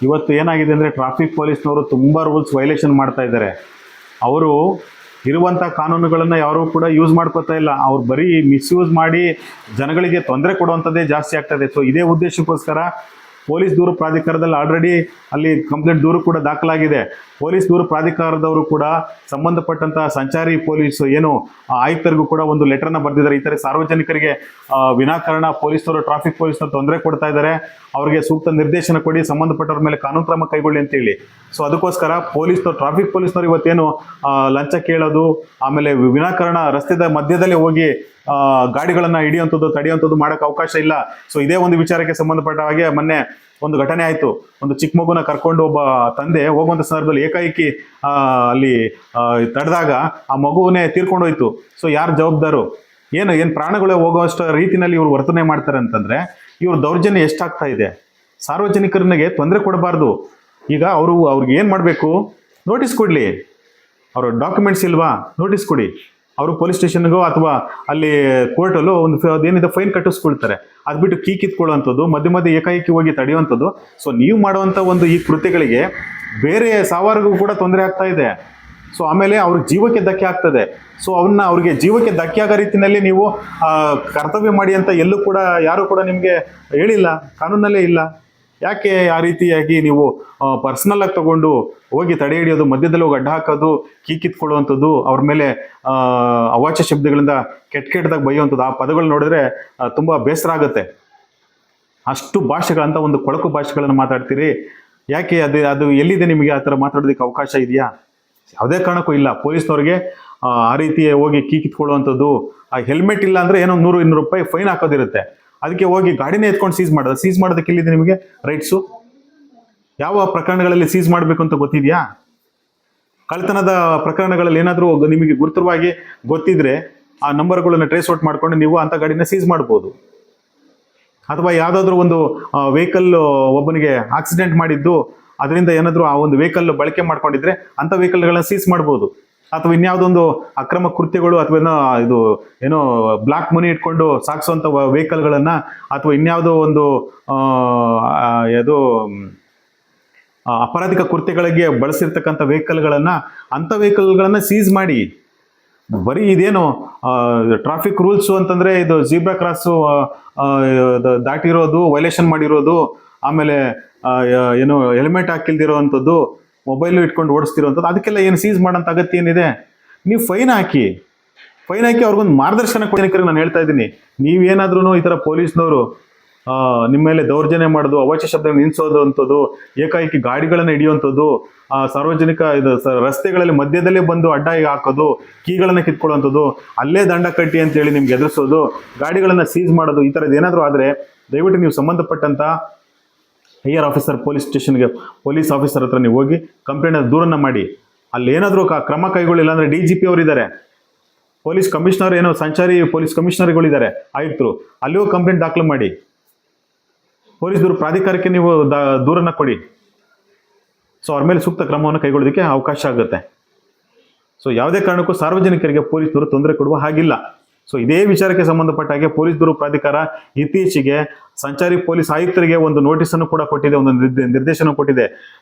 ಇವತ್ತು ಏನಾಗಿದೆ ಅಂದರೆ ಟ್ರಾಫಿಕ್ ಪೊಲೀಸ್ನವರು ತುಂಬ ರೂಲ್ಸ್ ವೈಲೇಷನ್ ಮಾಡ್ತಾ ಇದ್ದಾರೆ. ಅವರು ಇರುವಂಥ ಕಾನೂನುಗಳನ್ನು ಯಾರೂ ಕೂಡ ಯೂಸ್ ಮಾಡ್ಕೋತಾ ಇಲ್ಲ. ಅವ್ರು ಬರೀ ಮಿಸ್ಯೂಸ್ ಮಾಡಿ ಜನಗಳಿಗೆ ತೊಂದರೆ ಕೊಡುವಂಥದ್ದೇ ಜಾಸ್ತಿ ಆಗ್ತದೆ. ಸೊ ಇದೇ ಉದ್ದೇಶಕ್ಕೋಸ್ಕರ ಪೊಲೀಸ್ ದೂರು ಪ್ರಾಧಿಕಾರದಲ್ಲಿ ಆಲ್ರೆಡಿ ಅಲ್ಲಿ ಕಂಪ್ಲೇಂಟ್ ದೂರು ಕೂಡ ದಾಖಲಾಗಿದೆ. ಪೊಲೀಸ್ ದೂರು ಪ್ರಾಧಿಕಾರದವರು ಕೂಡ ಸಂಬಂಧಪಟ್ಟಂತಹ ಸಂಚಾರಿ ಪೊಲೀಸ್ ಏನು ಆಯುಕ್ತರಿಗೂ ಕೂಡ ಒಂದು ಲೆಟರ್ನ ಬರೆದಿದ್ದಾರೆ. ಈ ಥರ ಸಾರ್ವಜನಿಕರಿಗೆ ವಿನಾಕಾರಣ ಪೊಲೀಸರು ಟ್ರಾಫಿಕ್ ಪೊಲೀಸ್ನವರು ತೊಂದರೆ ಕೊಡ್ತಾ ಇದ್ದಾರೆ, ಅವರಿಗೆ ಸೂಕ್ತ ನಿರ್ದೇಶನ ಕೊಡಿ, ಸಂಬಂಧಪಟ್ಟವ್ರ ಮೇಲೆ ಕಾನೂನು ಕ್ರಮ ಕೈಗೊಳ್ಳಿ ಅಂತೇಳಿ. ಸೊ ಅದಕ್ಕೋಸ್ಕರ ಪೊಲೀಸ್ನವರು ಟ್ರಾಫಿಕ್ ಪೊಲೀಸ್ನವರು ಇವತ್ತೇನು ಲಂಚ ಕೇಳೋದು, ಆಮೇಲೆ ವಿನಾಕಾರಣ ರಸ್ತೆದ ಮಧ್ಯದಲ್ಲೇ ಹೋಗಿ ಗಾಡಿಗಳನ್ನು ಹಿಡಿಯುವಂಥದ್ದು ತಡೆಯುವಂಥದ್ದು ಮಾಡೋಕ್ಕೆ ಅವಕಾಶ ಇಲ್ಲ. ಸೊ ಇದೇ ಒಂದು ವಿಚಾರಕ್ಕೆ ಸಂಬಂಧಪಟ್ಟ ಹಾಗೆ ಮೊನ್ನೆ ಒಂದು ಘಟನೆ ಆಯಿತು. ಒಂದು ಚಿಕ್ಕ ಮಗುನ ಕರ್ಕೊಂಡು ಒಬ್ಬ ತಂದೆ ಹೋಗುವಂಥ ಸಂದರ್ಭದಲ್ಲಿ ಏಕಾಏಕಿ ಅಲ್ಲಿ ತಡೆದಾಗ ಆ ಮಗುವನ್ನೇ ತೀರ್ಕೊಂಡು ಹೋಯ್ತು. ಸೊ ಯಾರು ಜವಾಬ್ದಾರು? ಏನು ಪ್ರಾಣಗಳೇ ಹೋಗುವಷ್ಟು ರೀತಿಯಲ್ಲಿ ಇವರು ವರ್ತನೆ ಮಾಡ್ತಾರೆ ಅಂತಂದರೆ ಇವ್ರ ದೌರ್ಜನ್ಯ ಎಷ್ಟಾಗ್ತಾ ಇದೆ. ಸಾರ್ವಜನಿಕರಿಗೆ ತೊಂದರೆ ಕೊಡಬಾರ್ದು. ಈಗ ಅವ್ರಿಗೆ ಏನು ಮಾಡಬೇಕು? ನೋಟಿಸ್ ಕೊಡಲಿ. ಅವ್ರ ಡಾಕ್ಯುಮೆಂಟ್ಸ್ ಇಲ್ವಾ? ನೋಟಿಸ್ ಕೊಡಿ. ಅವರು ಪೊಲೀಸ್ ಸ್ಟೇಷನ್ಗೋ ಅಥವಾ ಅಲ್ಲಿ ಕೋರ್ಟಲ್ಲೋ ಒಂದು ಅದೇನಿದೆ ಫೈನ್ ಕಟ್ಟಿಸ್ಕೊಳ್ತಾರೆ. ಅದು ಬಿಟ್ಟು ಕೀ ಕಿತ್ಕೊಳ್ಳುವಂಥದ್ದು, ಮಧ್ಯೆ ಮಧ್ಯೆ ಏಕಾಏಕಿ ಹೋಗಿ ತಡೆಯುವಂಥದ್ದು. ಸೊ ನೀವು ಮಾಡುವಂಥ ಒಂದು ಈ ಕೃತ್ಯಗಳಿಗೆ ಬೇರೆ ಸಾವಾರಿಗೂ ಕೂಡ ತೊಂದರೆ ಆಗ್ತಾ ಇದೆ. ಸೊ ಆಮೇಲೆ ಅವ್ರ ಜೀವಕ್ಕೆ ಧಕ್ಕೆ ಆಗ್ತದೆ. ಸೊ ಅವ್ರಿಗೆ ಜೀವಕ್ಕೆ ಧಕ್ಕೆ ಆಗೋ ರೀತಿಯಲ್ಲಿ ನೀವು ಕರ್ತವ್ಯ ಮಾಡಿ ಅಂತ ಎಲ್ಲೂ ಕೂಡ ಯಾರೂ ಕೂಡ ನಿಮಗೆ ಹೇಳಿಲ್ಲ, ಕಾನೂನಲ್ಲೇ ಇಲ್ಲ. ಯಾಕೆ ಆ ರೀತಿಯಾಗಿ ನೀವು ಪರ್ಸ್ನಲ್ ಆಗಿ ತಗೊಂಡು ಹೋಗಿ ತಡೆ ಹಿಡಿಯೋದು, ಮಧ್ಯದಲ್ಲಿ ಹೋಗಿ ಅಡ್ಡ ಹಾಕೋದು, ಕೀ ಕಿತ್ಕೊಳ್ಳುವಂಥದ್ದು, ಅವ್ರ ಮೇಲೆ ಅವಾಚ್ಯ ಶಬ್ದಗಳಿಂದ ಕೆಟ್ಟದಾಗಿ ಬೈಯುವಂಥದ್ದು, ಆ ಪದಗಳು ನೋಡಿದ್ರೆ ತುಂಬ ಬೇಸರ ಆಗುತ್ತೆ. ಅಷ್ಟು ಭಾಷೆಗಳಂತ ಒಂದು ಕೊಳಕು ಭಾಷೆಗಳನ್ನು ಮಾತಾಡ್ತೀರಿ. ಯಾಕೆ ಅದು ಎಲ್ಲಿದೆ ನಿಮಗೆ ಆ ಥರ ಮಾತಾಡೋದಕ್ಕೆ ಅವಕಾಶ ಇದೆಯಾ? ಯಾವುದೇ ಕಾರಣಕ್ಕೂ ಇಲ್ಲ. ಪೊಲೀಸ್ನವ್ರಿಗೆ ಆ ರೀತಿ ಹೋಗಿ ಕೀ ಕಿತ್ಕೊಳ್ಳುವಂಥದ್ದು, ಆ ಹೆಲ್ಮೆಟ್ ಇಲ್ಲ ಅಂದರೆ ಏನೋ 100-200 ರೂಪಾಯಿ ಫೈನ್ ಹಾಕೋದಿರುತ್ತೆ. ಅದಕ್ಕೆ ಹೋಗಿ ಗಾಡಿನೇ ಎತ್ಕೊಂಡು ಸೀಸ್ ಮಾಡೋದಕ್ಕೆ ಎಲ್ಲಿದೆ ನಿಮಗೆ ರೈಟ್ಸು? ಯಾವ ಪ್ರಕರಣಗಳಲ್ಲಿ ಸೀಸ್ ಮಾಡಬೇಕು ಅಂತ ಗೊತ್ತಿದೆಯಾ? ಕಳ್ತನದ ಪ್ರಕರಣಗಳಲ್ಲಿ ಏನಾದರೂ ನಿಮಗೆ ಗುರುತರವಾಗಿ ಗೊತ್ತಿದ್ರೆ ಆ ನಂಬರ್ಗಳನ್ನು ಟ್ರೇಸ್ ಔಟ್ ಮಾಡ್ಕೊಂಡು ನೀವು ಅಂಥ ಗಾಡಿನ ಸೀಸ್ ಮಾಡ್ಬೋದು. ಅಥವಾ ಯಾವುದಾದ್ರೂ ಒಂದು ವೆಹಿಕಲ್ ಒಬ್ಬನಿಗೆ ಆಕ್ಸಿಡೆಂಟ್ ಮಾಡಿದ್ದು, ಅದರಿಂದ ಏನಾದರೂ ಆ ಒಂದು ವೆಹಿಕಲ್ ಬಳಕೆ ಮಾಡ್ಕೊಂಡಿದ್ರೆ ಅಂಥ ವೆಹಿಕಲ್ಗಳನ್ನ ಸೀಸ್ ಮಾಡ್ಬೋದು. ಅಥವಾ ಇನ್ಯಾವುದೊಂದು ಅಕ್ರಮ ಕೃತ್ಯಗಳು ಅಥವಾ ಏನೋ ಬ್ಲಾಕ್ ಮನಿ ಇಟ್ಕೊಂಡು ಸಾಗಿಸುವಂಥ ವೆಹಿಕಲ್ಗಳನ್ನು ಅಥವಾ ಇನ್ಯಾವುದೋ ಒಂದು ಅಪರಾಧಿಕ ಕೃತ್ಯಗಳಿಗೆ ಬಳಸಿರ್ತಕ್ಕಂಥ ಅಂಥ ವೆಹಿಕಲ್ಗಳನ್ನು ಸೀಸ್ ಮಾಡಿ. ಬರೀ ಇದೇನು ಟ್ರಾಫಿಕ್ ರೂಲ್ಸು ಅಂತಂದರೆ ಇದು ಜೀಬ್ರಾ ಕ್ರಾಸು ದಾಟಿರೋದು, ವೈಲೇಷನ್ ಮಾಡಿರೋದು, ಆಮೇಲೆ ಏನು ಹೆಲ್ಮೆಟ್ ಹಾಕಿಲ್ದಿರೋವಂಥದ್ದು, ಮೊಬೈಲು ಇಟ್ಕೊಂಡು ಓಡಿಸ್ತಿರೋವಂಥದ್ದು, ಅದಕ್ಕೆಲ್ಲ ಏನು ಸೀಸ್ ಮಾಡೋಂಥ ಅಗತ್ಯ ಏನಿದೆ? ನೀವು ಫೈನ್ ಹಾಕಿ ಅವ್ರಿಗೊಂದು ಮಾರ್ಗದರ್ಶನ ಕೊಡೋದಕ್ಕೆ ನಾನು ಹೇಳ್ತಾ ಇದ್ದೀನಿ. ನೀವೇನಾದ್ರೂ ಈ ಥರ ಪೊಲೀಸ್ನವರು ನಿಮ್ಮ ಮೇಲೆ ದೌರ್ಜನ್ಯ ಮಾಡೋದು, ಅವಾಚ್ಯ ಶಬ್ದ ನಿಲ್ಲಿಸೋದು ಅಂಥದ್ದು, ಏಕಾಏಕಿ ಗಾಡಿಗಳನ್ನು ಹಿಡಿಯುವಂಥದ್ದು, ಸಾರ್ವಜನಿಕ ರಸ್ತೆಗಳಲ್ಲಿ ಮಧ್ಯದಲ್ಲೇ ಬಂದು ಅಡ್ಡ ಹಾಕೋದು, ಕೀಗಳನ್ನು ಕಿತ್ಕೊಳ್ಳುವಂಥದ್ದು, ಅಲ್ಲೇ ದಂಡ ಕಟ್ಟಿ ಅಂತೇಳಿ ನಿಮ್ಗೆ ಎದುರಿಸೋದು, ಗಾಡಿಗಳನ್ನು ಸೀಸ್ ಮಾಡೋದು, ಈ ಥರದ್ದು ಏನಾದರೂ ಆದರೆ ದಯವಿಟ್ಟು ನೀವು ಸಂಬಂಧಪಟ್ಟಂಥ ಹೈಯರ್ ಆಫೀಸರ್ ಪೊಲೀಸ್ ಆಫೀಸರ್ ಹತ್ರ ನೀವು ಹೋಗಿ ಕಂಪ್ಲೇಂಟ್ ದೂರನ್ನು ಮಾಡಿ. ಅಲ್ಲಿ ಏನಾದರೂ ಕ್ರಮ ಕೈಗೊಳ್ಳಿಲ್ಲ ಅಂದರೆ DGP ಅವರಿದ್ದಾರೆ, ಪೊಲೀಸ್ ಕಮಿಷನರ್ ಏನೋ ಸಂಚಾರಿ ಪೊಲೀಸ್ ಕಮಿಷನರ್ಗಳಿದ್ದಾರೆ, ಆಯುಕ್ತರು, ಅಲ್ಲಿಯೂ ಕಂಪ್ಲೇಂಟ್ ದಾಖಲು ಮಾಡಿ. ಪೊಲೀಸ್ ದೂರು ಪ್ರಾಧಿಕಾರಕ್ಕೆ ನೀವು ದೂರನ್ನು ಕೊಡಿ. ಸೊ ಅವ್ರ ಮೇಲೆ ಸೂಕ್ತ ಕ್ರಮವನ್ನು ಕೈಗೊಳ್ಳೋದಕ್ಕೆ ಅವಕಾಶ ಆಗುತ್ತೆ. ಸೊ ಯಾವುದೇ ಕಾರಣಕ್ಕೂ ಸಾರ್ವಜನಿಕರಿಗೆ ಪೊಲೀಸ್ ದೂರು ತೊಂದರೆ ಕೊಡುವ ಹಾಗಿಲ್ಲ. ಸೊ ಇದೇ ವಿಚಾರಕ್ಕೆ ಸಂಬಂಧಪಟ್ಟ ಹಾಗೆ ಪೊಲೀಸ್ ದೂರು ಪ್ರಾಧಿಕಾರ ಇತ್ತೀಚೆಗೆ ಸಂಚಾರಿ ಪೊಲೀಸ್ ಆಯುಕ್ತರಿಗೆ ಒಂದು ನೋಟಿಸನ್ನು ಕೂಡ ಕೊಟ್ಟಿದೆ, ಒಂದು ನಿರ್ದೇಶನ ಕೊಟ್ಟಿದೆ.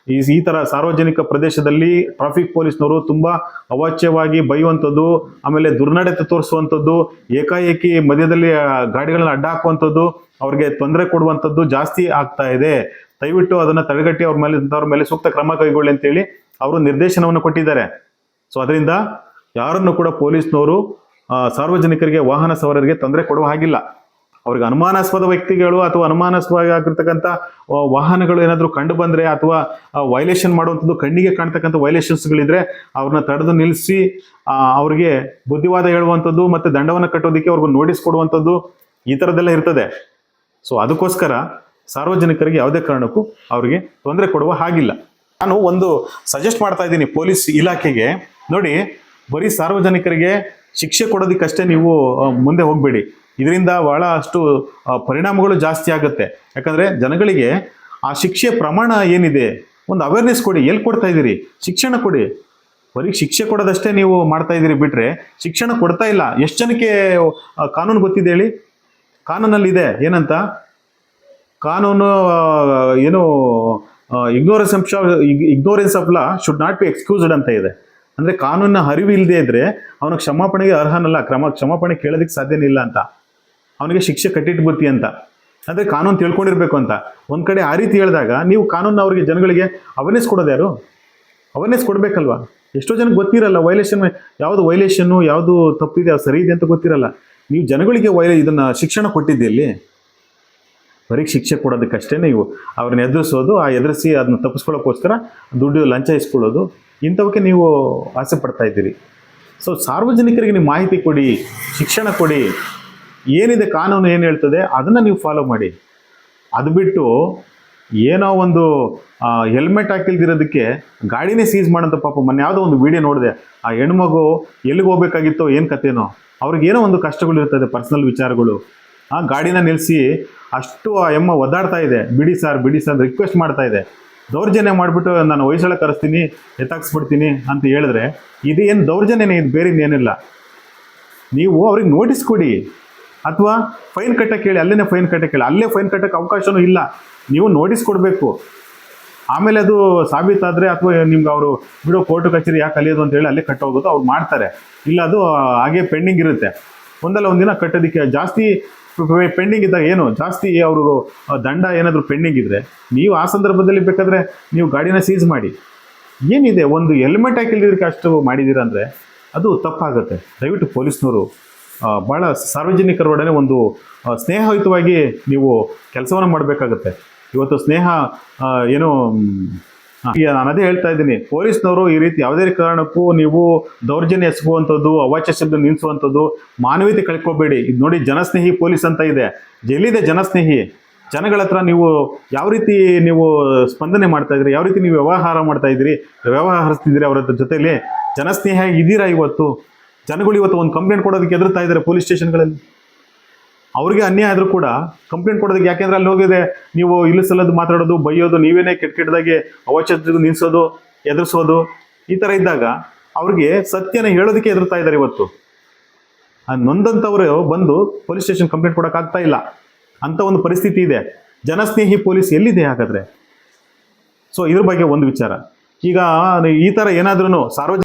ಈ ಥರ ಸಾರ್ವಜನಿಕ ಪ್ರದೇಶದಲ್ಲಿ ಟ್ರಾಫಿಕ್ ಪೊಲೀಸ್ನವರು ತುಂಬ ಅವಾಚ್ಯವಾಗಿ ಬೈಯುವಂಥದ್ದು, ಆಮೇಲೆ ದುರ್ನಡತೆ ತೋರಿಸುವಂಥದ್ದು, ಏಕಾಏಕಿ ಮಧ್ಯದಲ್ಲಿ ಗಾಡಿಗಳನ್ನ ಅಡ್ಡ ಹಾಕುವಂಥದ್ದು, ಅವ್ರಿಗೆ ತೊಂದರೆ ಕೊಡುವಂಥದ್ದು ಜಾಸ್ತಿ ಆಗ್ತಾ ಇದೆ. ದಯವಿಟ್ಟು ಅದನ್ನು ತಡೆಗಟ್ಟಿ ಅವ್ರ ಮೇಲೆ ಸೂಕ್ತ ಕ್ರಮ ಕೈಗೊಳ್ಳಿ ಅಂತೇಳಿ ಅವರು ನಿರ್ದೇಶನವನ್ನು ಕೊಟ್ಟಿದ್ದಾರೆ. ಸೊ ಅದರಿಂದ ಯಾರನ್ನು ಕೂಡ ಪೊಲೀಸ್ನವರು ಸಾರ್ವಜನಿಕರಿಗೆ, ವಾಹನ ಸವಾರರಿಗೆ ತೊಂದರೆ ಕೊಡುವ ಹಾಗಿಲ್ಲ. ಅವ್ರಿಗೆ ಅನುಮಾನಾಸ್ಪದ ವ್ಯಕ್ತಿಗಳು ಅಥವಾ ಅನುಮಾನಾಸ್ಪದ ಆಗಿರ್ತಕ್ಕಂಥ ವಾಹನಗಳು ಏನಾದರೂ ಕಂಡು ಬಂದರೆ ಅಥವಾ ವೈಲೇಷನ್ ಮಾಡುವಂಥದ್ದು, ಕಣ್ಣಿಗೆ ಕಾಣ್ತಕ್ಕಂಥ ವೈಲೇಷನ್ಸ್ಗಳಿದ್ರೆ ಅವ್ರನ್ನ ತಡೆದು ನಿಲ್ಲಿಸಿ ಅವ್ರಿಗೆ ಬುದ್ಧಿವಾದ ಹೇಳುವಂಥದ್ದು ಮತ್ತು ದಂಡವನ್ನು ಕಟ್ಟೋದಕ್ಕೆ ಅವ್ರಿಗೆ ನೋಟಿಸ್ ಕೊಡುವಂಥದ್ದು, ಈ ಥರದ್ದೆಲ್ಲ ಇರ್ತದೆ. ಸೊ ಅದಕ್ಕೋಸ್ಕರ ಸಾರ್ವಜನಿಕರಿಗೆ ಯಾವುದೇ ಕಾರಣಕ್ಕೂ ಅವರಿಗೆ ತೊಂದರೆ ಕೊಡುವ ಹಾಗಿಲ್ಲ. ನಾನು ಒಂದು ಸಜೆಸ್ಟ್ ಮಾಡ್ತಾ ಇದ್ದೀನಿ ಪೊಲೀಸ್ ಇಲಾಖೆಗೆ, ನೋಡಿ, ಬರೀ ಸಾರ್ವಜನಿಕರಿಗೆ ಶಿಕ್ಷೆ ಕೊಡೋದಕ್ಕಷ್ಟೇ ನೀವು ಮುಂದೆ ಹೋಗಬೇಡಿ. ಇದರಿಂದ ಬಹಳಷ್ಟು ಪರಿಣಾಮಗಳು ಜಾಸ್ತಿ ಆಗುತ್ತೆ. ಯಾಕಂದರೆ ಜನಗಳಿಗೆ ಆ ಶಿಕ್ಷೆ ಪ್ರಮಾಣ ಏನಿದೆ ಒಂದು ಅವೇರ್ನೆಸ್ ಕೊಡಿ. ಎಲ್ಲಿ ಕೊಡ್ತಾ ಇದ್ದೀರಿ? ಶಿಕ್ಷಣ ಕೊಡಿ. ಬರೀ ಶಿಕ್ಷೆ ಕೊಡೋದಷ್ಟೇ ನೀವು ಮಾಡ್ತಾ ಇದ್ದೀರಿ ಬಿಟ್ಟರೆ ಶಿಕ್ಷಣ ಕೊಡ್ತಾ ಇಲ್ಲ. ಎಷ್ಟು ಜನಕ್ಕೆ ಕಾನೂನು ಗೊತ್ತಿದೆ ಹೇಳಿ? ಕಾನೂನಲ್ಲಿ ಇದೆ ಏನಂತ? ಕಾನೂನು ಏನು ignorance of law should not be excused ಅಂತ ಇದೆ. ಅಂದರೆ ಕಾನೂನಿನ ಅರಿವು ಇಲ್ಲದೆ ಇದ್ರೆ ಅವನಿಗೆ ಕ್ಷಮಾಪಣೆಗೆ ಅರ್ಹನಲ್ಲ, ಕ್ಷಮಾಪಣೆ ಕೇಳೋದಕ್ಕೆ ಸಾಧ್ಯನೇ ಇಲ್ಲ ಅಂತ, ಅವನಿಗೆ ಶಿಕ್ಷೆ ಕಟ್ಟಿಟ್ಬಿಡ್ತಿ ಅಂತ. ಅಂದರೆ ಕಾನೂನು ತಿಳ್ಕೊಂಡಿರ್ಬೇಕು ಅಂತ. ಒಂದು ಕಡೆ ಆ ರೀತಿ ಹೇಳಿದಾಗ ನೀವು ಕಾನೂನು ಅವರಿಗೆ ಜನಗಳಿಗೆ ಅವೇರ್ನೆಸ್ ಕೊಡೋದು ಯಾರು? ಅವೇರ್ನೆಸ್ ಕೊಡಬೇಕಲ್ವಾ? ಎಷ್ಟೋ ಜನಕ್ಕೆ ಗೊತ್ತಿರಲ್ಲ ಯಾವುದು ವೈಲೇಷನ್ನು, ಯಾವುದು ತಪ್ಪಿದೆ, ಯಾವ್ದು ಸರಿ ಇದೆ ಅಂತ ಗೊತ್ತಿರಲ್ಲ. ನೀವು ಜನಗಳಿಗೆ ಇದನ್ನು ಶಿಕ್ಷಣ ಕೊಟ್ಟಿದ್ದಲ್ಲಿ ಬರೀ ಶಿಕ್ಷೆ ಕೊಡೋದಕ್ಕಷ್ಟೇ ನೀವು ಅವ್ರನ್ನ ಎದುರಿಸೋದು, ಎದುರಿಸಿ ಅದನ್ನ ತಪ್ಪಿಸ್ಕೊಳ್ಳೋಕ್ಕೋಸ್ಕರ ದುಡ್ಡು ಲಂಚ ಇಸ್ಕೊಳ್ಳೋದು, ಇಂಥವಕ್ಕೆ ನೀವು ಆಸೆ ಪಡ್ತಾ ಇದ್ದೀರಿ. ಸೊ ಸಾರ್ವಜನಿಕರಿಗೆ ನೀವು ಮಾಹಿತಿ ಕೊಡಿ, ಶಿಕ್ಷಣ ಕೊಡಿ, ಏನಿದೆ ಕಾನೂನು ಏನು ಹೇಳ್ತದೆ ಅದನ್ನು ನೀವು ಫಾಲೋ ಮಾಡಿ. ಅದು ಬಿಟ್ಟು ಏನೋ ಒಂದು ಹೆಲ್ಮೆಟ್ ಹಾಕಿಲ್ದಿರೋದಕ್ಕೆ ಗಾಡಿನೇ ಸೀಸ್ ಮಾಡೋಂಥ ಪಾಪ. ಮೊನ್ನೆ ಯಾವುದೋ ಒಂದು ವಿಡಿಯೋ ನೋಡಿದೆ, ಆ ಹೆಣ್ಮಗು ಎಲ್ಲಿಗೆ ಹೋಗ್ಬೇಕಾಗಿತ್ತೋ ಏನು ಕಥೆನೋ, ಅವ್ರಿಗೇನೋ ಒಂದು ಕಷ್ಟಗಳಿರ್ತದೆ, ಪರ್ಸ್ನಲ್ ವಿಚಾರಗಳು. ಆ ಗಾಡಿನ ನಿಲ್ಲಿಸಿ ಅಷ್ಟು ಆ ಎಮ್ಮ ಒದ್ದಾಡ್ತಾ ಇದೆ, ಬಿಡಿ ಸರ್ ರಿಕ್ವೆಸ್ಟ್ ಮಾಡ್ತಾ ಇದೆ. ದೌರ್ಜನ್ಯ ಮಾಡಿಬಿಟ್ಟು ನಾನು ಹೊಯ್ಸಳ ಕರೆಸ್ತೀನಿ, ಎತ್ತಾಕ್ಸ್ಬಿಡ್ತೀನಿ ಅಂತ ಹೇಳಿದ್ರೆ ಇದು ಏನು ದೌರ್ಜನ್ಯನೇ, ಇದು ಬೇರೆ ಏನಿಲ್ಲ. ನೀವು ಅವ್ರಿಗೆ ನೋಟಿಸ್ ಕೊಡಿ, ಅಥವಾ ಫೈನ್ ಕಟ್ಟಕ್ಕೆ ಹೇಳಿ, ಅಲ್ಲೇ ಫೈನ್ ಕಟ್ಟಕ್ಕೆ ಹೇಳಿ. ಅಲ್ಲೇ ಫೈನ್ ಕಟ್ಟಕ್ಕೆ ಅವಕಾಶವೂ ಇಲ್ಲ, ನೀವು ನೋಟಿಸ್ ಕೊಡಬೇಕು. ಆಮೇಲೆ ಅದು ಸಾಬೀತಾದರೆ ಅಥವಾ ನಿಮ್ಗೆ ಅವರು ಬಿಡೋ ಕೋರ್ಟು ಕಚೇರಿ ಯಾಕೆ ಕಲಿಯೋದು ಅಂತ ಹೇಳಿ ಅಲ್ಲೇ ಕಟ್ಟೋಗೋದು ಅವ್ರು ಮಾಡ್ತಾರೆ. ಇಲ್ಲ ಅದು ಹಾಗೆ ಪೆಂಡಿಂಗ್ ಇರುತ್ತೆ, ಒಂದಲ್ಲ ಒಂದಿನ ಕಟ್ಟೋದಕ್ಕೆ. ಜಾಸ್ತಿ ಪೆಂಡಿಂಗ್ ಇದ್ದಾಗ ಏನು ಜಾಸ್ತಿ ಅವರು ದಂಡ ಏನಾದರೂ ಪೆಂಡಿಂಗ್ ಇದ್ದರೆ ನೀವು ಆ ಸಂದರ್ಭದಲ್ಲಿ ಬೇಕಾದರೆ ನೀವು ಗಾಡಿನ ಸೀಸ್ ಮಾಡಿ. ಏನಿದೆ, ಒಂದು ಹೆಲ್ಮೆಟ್ ಹಾಕಿಲ್ದಿದ್ದಕ್ಕೆ ಅಷ್ಟು ಮಾಡಿದ್ದೀರ ಅಂದರೆ ಅದು ತಪ್ಪಾಗುತ್ತೆ. ದಯವಿಟ್ಟು ಪೊಲೀಸ್ನವರು ಭಾಳ ಸಾರ್ವಜನಿಕರೊಡನೆ ಒಂದು ಸ್ನೇಹಯುತವಾಗಿ ನೀವು ಕೆಲಸವನ್ನು ಮಾಡಬೇಕಾಗುತ್ತೆ. ಇವತ್ತು ಸ್ನೇಹ ಏನು, ನಾನು ಅದೇ ಹೇಳ್ತಾ ಇದ್ದೀನಿ, ಪೊಲೀಸ್ನವರು ಈ ರೀತಿ ಯಾವುದೇ ಕಾರಣಕ್ಕೂ ನೀವು ದೌರ್ಜನ್ಯ ಎಸಗುವಂಥದ್ದು, ಅವಾಚ್ಯ ಶಬ್ದ ನಿಲ್ಲಿಸುವಂಥದ್ದು, ಮಾನವೀಯತೆ ಕಳ್ಕೊಬೇಡಿ. ಇದು ನೋಡಿ, ಜನಸ್ನೇಹಿ ಪೊಲೀಸ್ ಅಂತ ಇದೆ. ಎಲ್ಲಿದೆ ಜನಸ್ನೇಹಿ? ಜನಗಳ ಹತ್ರ ನೀವು ಯಾವ ರೀತಿ ನೀವು ಸ್ಪಂದನೆ ಮಾಡ್ತಾ ಇದ್ರಿ, ಯಾವ ರೀತಿ ನೀವು ವ್ಯವಹರಿಸ್ತಿದ್ದೀರಿ ಅವರ ಜೊತೆಲಿ? ಜನಸ್ನೇಹ ಇದ್ದೀರಾ ಇವತ್ತು? ಜನಗಳು ಇವತ್ತು ಒಂದು ಕಂಪ್ಲೇಂಟ್ ಕೊಡೋದಕ್ಕೆ ಎದುರ್ತಾ ಇದ್ದಾರೆ ಪೊಲೀಸ್ ಸ್ಟೇಷನ್ಗಳಲ್ಲಿ. ಅವ್ರಿಗೆ ಅನ್ಯಾಯ ಆದರೂ ಕೂಡ ಕಂಪ್ಲೇಂಟ್ ಕೊಡೋದಕ್ಕೆ, ಯಾಕೆಂದ್ರೆ ಅಲ್ಲಿ ಹೋಗಿದೆ ನೀವು ಇಲ್ಲಿಸಲ್ಲದು ಮಾತಾಡೋದು, ಬೈಯೋದು, ನೀವೇನೇ ಕೆಟ್ಟದಾಗಿ ಅವಾಚ್ಯ ನಿಲ್ಲಿಸೋದು, ಎದುರಿಸೋದು, ಈ ಥರ ಇದ್ದಾಗ ಅವ್ರಿಗೆ ಸತ್ಯನ ಹೇಳೋದಕ್ಕೆ ಎದುರ್ತಾ ಇದ್ದಾರೆ ಇವತ್ತು. ನೊಂದಂಥವರು ಬಂದು ಪೊಲೀಸ್ ಸ್ಟೇಷನ್ ಕಂಪ್ಲೇಂಟ್ ಕೊಡೋಕ್ಕಾಗ್ತಾ ಇಲ್ಲ, ಅಂಥ ಒಂದು ಪರಿಸ್ಥಿತಿ ಇದೆ. ಜನಸ್ನೇಹಿ ಪೊಲೀಸ್ ಎಲ್ಲಿದೆ ಹಾಗಾದರೆ? ಸೊ ಇದ್ರ ಬಗ್ಗೆ ಒಂದು ವಿಚಾರ. ಈಗ ಈ ಥರ ಏನಾದ್ರೂ ಸಾರ್ವಜನಿಕ